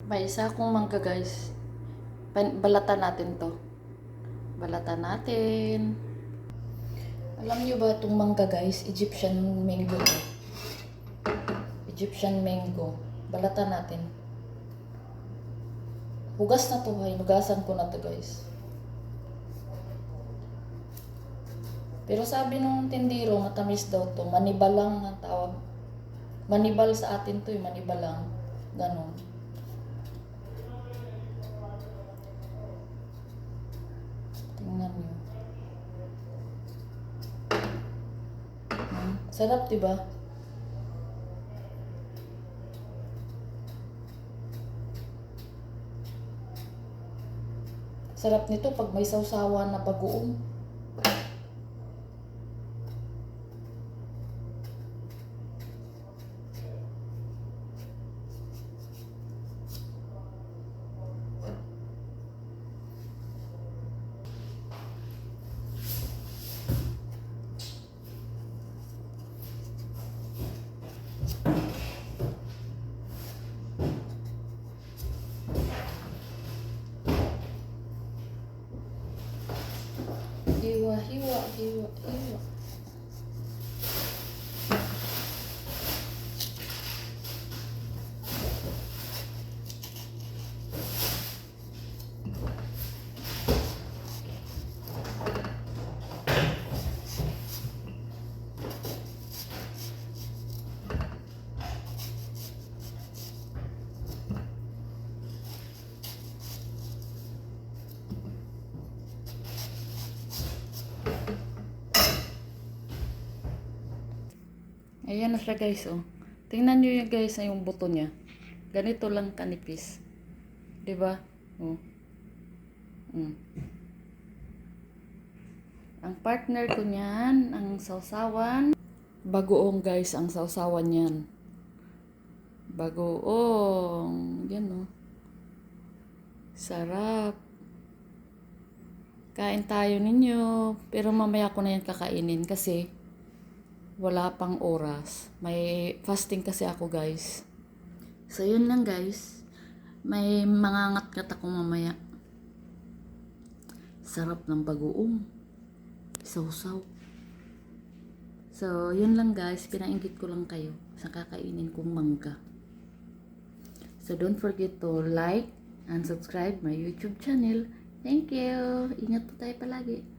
May isa akong mangga guys. Balatan natin to. Balatan natin. Alam nyo ba itong mangga guys? Egyptian mango to. Egyptian mango. Balatan natin. Hugas na to. Hugasan ko na to guys. Pero sabi nung tindiro, matamis daw to. Manibalang ang tawag. Manibal sa atin to, manibalang. Ganon. Tingnan nyo. Sarap, diba? Sarap nito pag may sawsawan na bagoong. Hiwa, hiwa, hiwa, hiwa. Ayan na siya guys, oh. Tingnan nyo yung guys na yung buto niya. Ganito lang kanipis. Diba? Oh. Ang partner ko niyan, ang sausawan. Bagoong guys, ang sausawan niyan. Bagoong. Yan, oh. Sarap. Kain tayo ninyo. Pero mamaya ko na yan kakainin kasi wala pang oras. May fasting kasi ako guys. So yun lang guys. May mangangat-ngat ako mamaya. Sarap ng bagoong. Sausaw. So yun lang guys. Pinainggit ko lang kayo sa kakainin kong mangga. So don't forget to like and subscribe my YouTube channel. Thank you. Ingat po tayo palagi.